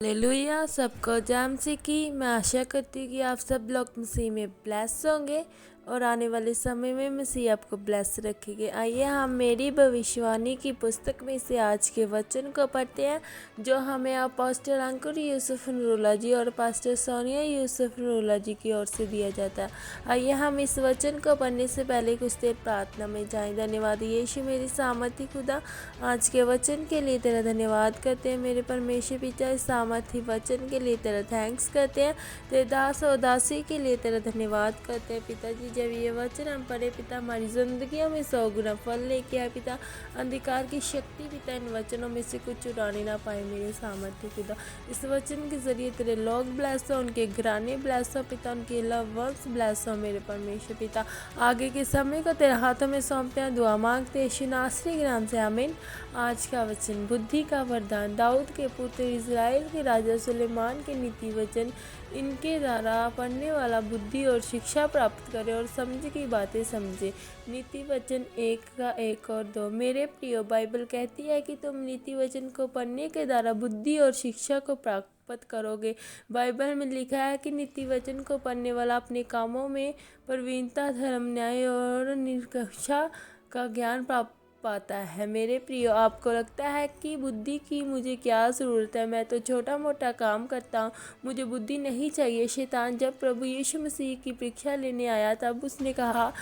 Hallelujah. सबको जाम से की मैं आशा करती हूँ कि आप सब लोग मसीह में ब्लेस होंगे और आने वाले समय में मसीह आपको ब्लेस रखेंगे। आइए हम मेरी भविष्यवाणी की पुस्तक में से आज के वचन को पढ़ते हैं, जो हमें आप पास्टर अंकुर यूसुफ नूरुल्लाह जी और पास्टर सोनिया यूसुफ नूरुल्लाह जी की ओर से दिया जाता है। आइए हम इस वचन को पढ़ने से पहले कुछ देर प्रार्थना में जाएं। धन्यवाद यीशु मेरी सामर्थी खुदा, आज के वचन के लिए तेरा धन्यवाद करते हैं मेरे परमेश्वर पिता। इस सामर्थी वचन के लिए तेरा थैंक्स करते हैं, तेरे दास और दासी के लिए तेरा धन्यवाद करते हैं पिताजी। जब ये वचन हम पढ़े पिता, हमारी जिंदगियों में 100 गुना फल लेके आए पिता। अंधकार की शक्ति पिता इन वचनों में से कुछ चुराने ना पाए मेरे सामर्थ्य पिता। इस वचन के जरिए तेरे लोग ब्लेस हो, उनके घराने ब्लेस हो पिता, उनके लव वंस ब्लेस हो मेरे परमेश्वर पिता। आगे के समय को तेरे हाथों में सौंपते हैं, दुआ मांगते हैं यीशु नासरी के नाम से, आमीन। आज का वचन, बुद्धि का वरदान। दाऊद के पुत्र इज़राइल के राजा सुलेमान के नीति वचन, इनके द्वारा पढ़ने वाला बुद्धि और शिक्षा प्राप्त करे और समझ की बातें समझे। नीति वचन 1 का 1 और 2। मेरे प्रियो, बाइबल कहती है कि तुम नीति वचन को पढ़ने के द्वारा बुद्धि और शिक्षा को प्राप्त करोगे। बाइबल में लिखा है कि नीति वचन को पढ़ने वाला अपने कामों में प्रवीणता, धर्म, न्याय और निष्कर्षा का ज्ञान प्राप्त पाता है। मेरे प्रियो, आपको लगता है कि बुद्धि की मुझे क्या ज़रूरत है, मैं तो छोटा मोटा काम करता हूँ, मुझे बुद्धि नहीं चाहिए। शैतान जब प्रभु यीशु मसीह की परीक्षा लेने आया तब उसने कहा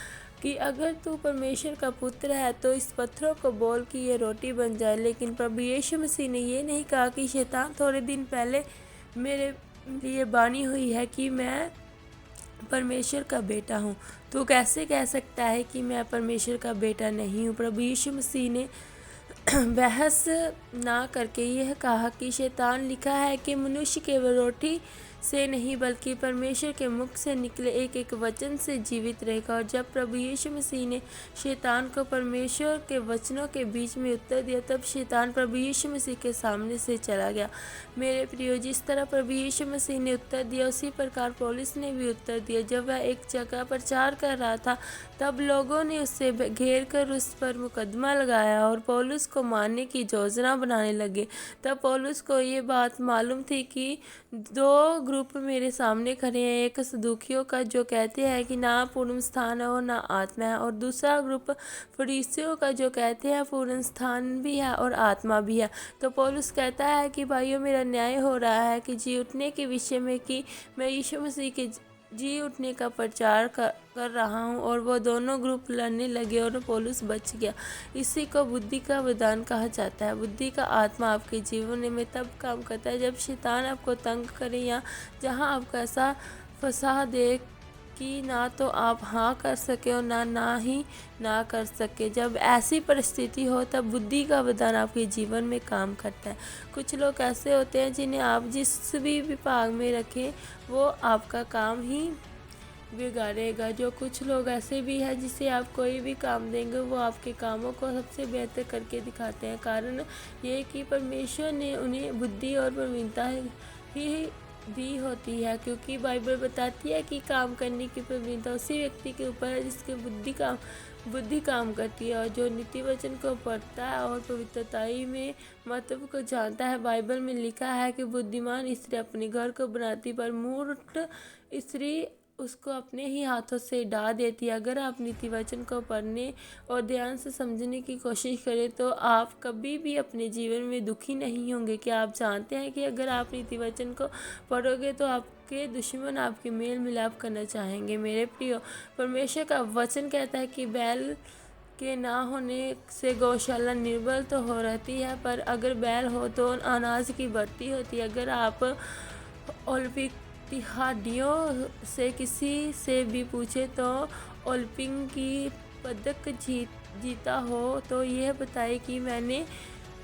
कि अगर तू परमेश्वर का पुत्र है तो इस पत्थरों को बोल कि ये रोटी बन जाए। लेकिन प्रभु यीशु मसीह ने ये नहीं कहा कि शैतान, थोड़े दिन पहले मेरे लिए बानी हुई है कि मैं परमेश्वर का बेटा हूँ, तो कैसे कह सकता है कि मैं परमेश्वर का बेटा नहीं हूँ। प्रभु यीशु मसीह ने बहस ना करके यह कहा कि शैतान, लिखा है कि मनुष्य केवल रोटी से नहीं बल्कि परमेश्वर के मुख से निकले एक एक वचन से जीवित रहेगा। और जब प्रभु यीशु मसीह ने शैतान को परमेश्वर के वचनों के बीच में उत्तर दिया, तब शैतान प्रभु यीशु मसीह के सामने से चला गया। मेरे प्रियो, जिस तरह प्रभु यीशु मसीह ने उत्तर दिया उसी प्रकार पौलुस ने भी उत्तर दिया। जब वह एक जगह प्रचार कर रहा था तब लोगों ने उससे घेर कर उस पर मुकदमा लगाया और पौलुस को मारने की योजना बनाने लगे। तब पौलुस को ये बात मालूम थी कि दो ग्रुप मेरे सामने खड़े हैं, एक सदूकियों का जो कहते हैं कि ना पूर्ण स्थान है और ना आत्मा है, और दूसरा ग्रुप फरीसियों का जो कहते हैं पूर्ण स्थान भी है और आत्मा भी है। तो पौलुस कहता है कि भाइयों, मेरा न्याय हो रहा है कि जी उठने के विषय में, कि मैं यीशु मसीह के जी उठने का प्रचार कर रहा हूँ, और वो दोनों ग्रुप लड़ने लगे और पौलुस बच गया। इसी को बुद्धि का वरदान कहा जाता है। बुद्धि का आत्मा आपके जीवन में तब काम करता है जब शैतान आपको तंग करे या जहाँ आपको ऐसा फंसा दे कि ना तो आप हाँ कर सके और ना ही ना कर सके। जब ऐसी परिस्थिति हो तब बुद्धि का वरदान आपके जीवन में काम करता है। कुछ लोग ऐसे होते हैं जिन्हें आप जिस भी विभाग में रखें वो आपका काम ही बिगाड़ेगा। जो कुछ लोग ऐसे भी हैं जिसे आप कोई भी काम देंगे वो आपके कामों को सबसे बेहतर करके दिखाते हैं। कारण ये कि परमेश्वर ने उन्हें बुद्धि और प्रवीणता ही दी होती है, क्योंकि बाइबल बताती है कि काम करने की प्रवीणता उसी व्यक्ति के ऊपर है जिसके बुद्धि काम करती है और जो नीति वचन को पढ़ता है और पवित्रताई में महत्व को जानता है। बाइबल में लिखा है कि बुद्धिमान स्त्री अपने घर को बनाती पर मूर्ख स्त्री उसको अपने ही हाथों से ढा देती है। अगर आप नीति वचन को पढ़ने और ध्यान से समझने की कोशिश करें तो आप कभी भी अपने जीवन में दुखी नहीं होंगे। क्या आप जानते हैं कि अगर आप नीति वचन को पढ़ोगे तो आपके दुश्मन आपके मेल मिलाप करना चाहेंगे। मेरे प्रियो, परमेश्वर का वचन कहता है कि बैल के ना होने से गौशाला निर्बल तो हो रहती है, पर अगर बैल हो तो अनाज की बढ़ती होती है। अगर आप ओलंपिक इतिहादियों से किसी से भी पूछे तो ओलंपिक की पदक जीता हो तो यह बताए कि मैंने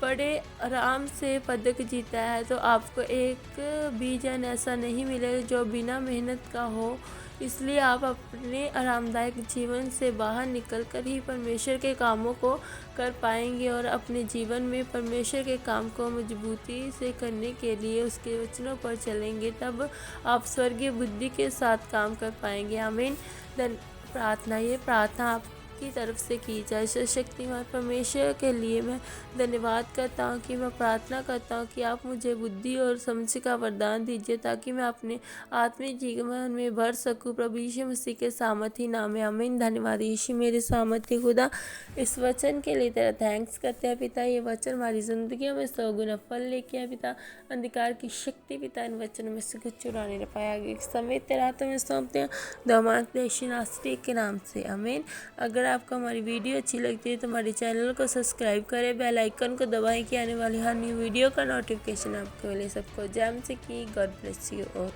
बड़े आराम से पदक जीता है, तो आपको एक भी जन ऐसा नहीं मिलेगा जो बिना मेहनत का हो। इसलिए आप अपने आरामदायक जीवन से बाहर निकलकर ही परमेश्वर के कामों को कर पाएंगे और अपने जीवन में परमेश्वर के काम को मजबूती से करने के लिए उसके वचनों पर चलेंगे। तब आप स्वर्गीय बुद्धि के साथ काम कर पाएंगे। आमीन। प्रार्थना, ये प्रार्थना आप आपकी तरफ से की जाए। सर्वशक्तिमान परमेश्वर के लिए मैं धन्यवाद करता हूँ कि मैं प्रार्थना करता हूँ कि आप मुझे बुद्धि और समझ का वरदान दीजिए ताकि मैं अपने आत्मिक जीवन में बढ़ सकूँ। प्रभु यीशु मसीह के सामर्थी नाम में आमीन। धन्यवाद यीशु मेरे सामर्थी खुदा, इस वचन के लिए तेरा थैंक्स करते हैं पिता। ये वचन हमारी ज़िंदगी में 100 गुना फल लेके आए पिता। अंधकार की शक्ति पिता इन वचनों में से कुछ चुराने न पाया। एक समय तेरा हाथों में सौंपते हैं दामाद नासरी के नाम से आमीन। अगर आपको हमारी वीडियो अच्छी लगती है तो हमारे चैनल को सब्सक्राइब करें, बेल आइकन को दबाएं कि आने वाली हर न्यू वीडियो का नोटिफिकेशन आपको मिले। सबको जय मसीह की। God bless you all.